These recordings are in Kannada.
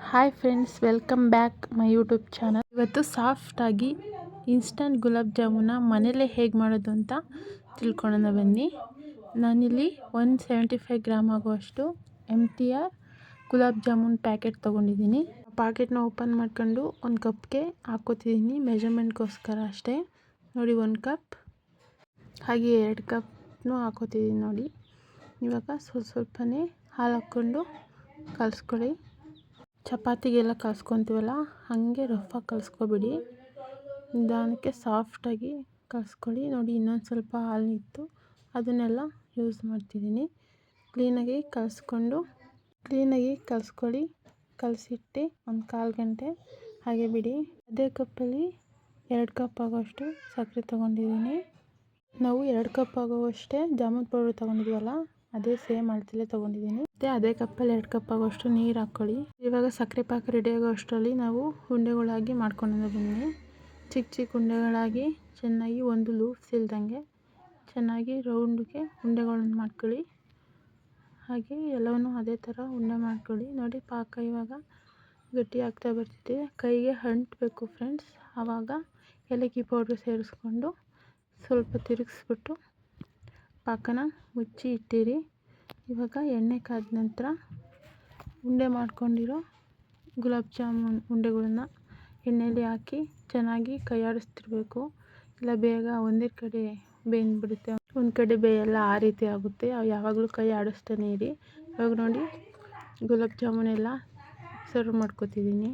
Hi friends, welcome back my YouTube channel. ಇವತ್ತು ಸಾಫ್ಟಾಗಿ ಇನ್ಸ್ಟಂಟ್ ಗುಲಾಬ್ ಜಾಮೂನ ಮನೇಲೇ ಹೇಗೆ ಮಾಡೋದು ಅಂತ ತಿಳ್ಕೊಳ್ಳೋಣ ಬನ್ನಿ. ನಾನಿಲ್ಲಿ 175 ಗ್ರಾಮ್ ಆಗುವಷ್ಟು MTR ಗುಲಾಬ್ ಜಾಮೂನ್ ಪ್ಯಾಕೆಟ್ ತೊಗೊಂಡಿದ್ದೀನಿ. ಪ್ಯಾಕೆಟ್ನ ಓಪನ್ ಮಾಡ್ಕೊಂಡು ಒಂದು ಕಪ್ಗೆ ಹಾಕ್ಕೋತಿದ್ದೀನಿ, ಮೆಜರ್ಮೆಂಟ್ಗೋಸ್ಕರ ಅಷ್ಟೇ. ನೋಡಿ, 1 ಕಪ್, ಹಾಗೆ 2 ಕಪ್ನೂ ಹಾಕ್ಕೋತಿದ್ದೀನಿ ನೋಡಿ. ಇವಾಗ ಸ್ವಲ್ಪನೇ ಹಾಲು ಹಾಕ್ಕೊಂಡು ಕಲಿಸ್ಕೊಳ್ಳಿ. ಚಪಾತಿಗೆಲ್ಲ ಕಲಿಸ್ಕೊತೀವಲ್ಲ, ಹಾಗೆ ರಫಾಗಿ ಕಲಿಸ್ಕೊಬೇಡಿ, ನಿಧಾನಕ್ಕೆ ಸಾಫ್ಟಾಗಿ ಕಲಿಸ್ಕೊಳ್ಳಿ. ನೋಡಿ, ಇನ್ನೊಂದು ಸ್ವಲ್ಪ ಹಾಲಿತ್ತು, ಅದನ್ನೆಲ್ಲ ಯೂಸ್ ಮಾಡ್ತಿದ್ದೀನಿ. ಕ್ಲೀನಾಗಿ ಕಲಿಸ್ಕೊಳ್ಳಿ. ಕಲಸಿಟ್ಟು ಒಂದು 1/4 ಗಂಟೆ ಹಾಗೆ ಬಿಡಿ. ಅದೇ ಕಪ್ಪಲ್ಲಿ 2 ಕಪ್ ಆಗೋಷ್ಟು ಸಕ್ಕರೆ ತೊಗೊಂಡಿದ್ದೀನಿ. ನಾವು 2 ಕಪ್ ಆಗೋವಷ್ಟೇ ಜಾಮೂನ್ ಪೌಡರ್ ತೊಗೊಂಡಿದ್ವಲ್ಲ, ಅದೇ ಸೇಮ್ ಅಳತೆಲೇ ತೊಗೊಂಡಿದ್ದೀನಿ. ಮತ್ತು ಅದೇ ಕಪ್ಪಲ್ಲಿ 2 ಕಪ್ ಆಗೋಷ್ಟು ನೀರು ಹಾಕ್ಕೊಳ್ಳಿ. ಇವಾಗ ಸಕ್ಕರೆ ಪಾಕ ರೆಡಿ ಆಗೋ ಅಷ್ಟರಲ್ಲಿ ನಾವು ಉಂಡೆಗಳಾಗಿ ಮಾಡ್ಕೊಂಡು ಬನ್ನಿ. ಚಿಕ್ಕ ಚಿಕ್ಕ ಉಂಡೆಗಳಾಗಿ ಚೆನ್ನಾಗಿ, ಒಂದು ಲೂಪ್ಸ್ ಇಲ್ದಂಗೆ ಚೆನ್ನಾಗಿ ರೌಂಡ್ಗೆ ಉಂಡೆಗಳನ್ನು ಮಾಡ್ಕೊಳ್ಳಿ. ಹಾಗೆ ಎಲ್ಲವನ್ನೂ ಅದೇ ಥರ ಉಂಡೆ ಮಾಡ್ಕೊಳ್ಳಿ. ನೋಡಿ, ಪಾಕ ಇವಾಗ ಗಟ್ಟಿ ಆಗ್ತಾ ಬರ್ತಿದೆ, ಕೈಗೆ ಅಂಟಬೇಕು ಫ್ರೆಂಡ್ಸ್. ಆವಾಗ ಏಲಕ್ಕಿ ಪೌಡ್ರ್ ಸೇರಿಸ್ಕೊಂಡು ಸ್ವಲ್ಪ ತಿರುಗಿಸ್ಬಿಟ್ಟು ಪಾಕನ ಮುಚ್ಚಿ ಇಟ್ಟಿರಿ. ಇವಾಗ ಎಣ್ಣೆ ಕಾದ ನಂತರ ಉಂಡೆ ಮಾಡ್ಕೊಂಡಿರೋ ಗುಲಾಬ್ ಜಾಮೂನ್ ಉಂಡೆಗಳನ್ನ ಎಣ್ಣೆಯಲ್ಲಿ ಹಾಕಿ ಚೆನ್ನಾಗಿ ಕೈ ಆಡಿಸ್ತಿರ್ಬೇಕು, ಇಲ್ಲ ಬೇಗ ಒಂದೇ ಕಡೆ ಬೇಯ್ದುಬಿಡುತ್ತೆ, ಒಂದು ಕಡೆ ಬೇಯಲ್ಲ, ಆ ರೀತಿ ಆಗುತ್ತೆ. ಯಾವಾಗಲೂ ಕೈ ಆಡಿಸ್ತಾನೆ ಇರಿ. ಇವಾಗ ನೋಡಿ, ಗುಲಾಬ್ ಜಾಮೂನ್ ಎಲ್ಲ ಸರ್ವ್ ಮಾಡ್ಕೊತಿದ್ದೀನಿ.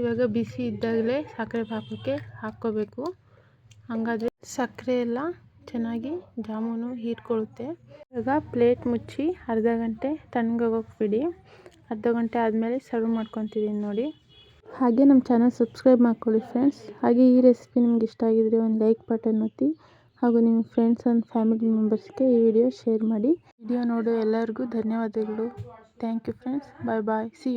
ಇವಾಗ ಬಿಸಿ ಇದ್ದಾಗಲೇ ಸಕ್ಕರೆ ಪಾಕಕ್ಕೆ ಹಾಕ್ಕೋಬೇಕು, ಹಾಗಾದರೆ ಸಕ್ಕರೆ ಎಲ್ಲ ಚೆನ್ನಾಗಿ ಜಾಮೂನು ಹೀರ್ಕೊಳ್ಳುತ್ತೆ. ಇವಾಗ ಪ್ಲೇಟ್ ಮುಚ್ಚಿ ಅರ್ಧ ಗಂಟೆ ತಣ್ಣಗಾಗೋಕೆ ಬಿಡಿ. ಅರ್ಧ ಗಂಟೆ ಆದಮೇಲೆ ಸರ್ವ್ ಮಾಡ್ಕೊತಿದ್ದೀನಿ ನೋಡಿ. ಹಾಗೆ ನಮ್ಮ ಚಾನಲ್ ಸಬ್ಸ್ಕ್ರೈಬ್ ಮಾಡ್ಕೊಳ್ಳಿ ಫ್ರೆಂಡ್ಸ್. ಹಾಗೆ ಈ ರೆಸಿಪಿ ನಿಮ್ಗೆ ಇಷ್ಟ ಆಗಿದ್ರೆ ಒಂದು ಲೈಕ್ ಬಟನ್ ಒತ್ತಿ, ಹಾಗೂ ನಿಮ್ಮ ಫ್ರೆಂಡ್ಸ್ ಆ್ಯಂಡ್ ಫ್ಯಾಮಿಲಿ ಮೆಂಬರ್ಸ್ಗೆ ಈ ವಿಡಿಯೋ ಶೇರ್ ಮಾಡಿ. ವಿಡಿಯೋ ನೋಡೋ ಎಲ್ಲರಿಗೂ ಧನ್ಯವಾದಗಳು. Thank you friends. Bye bye. See you.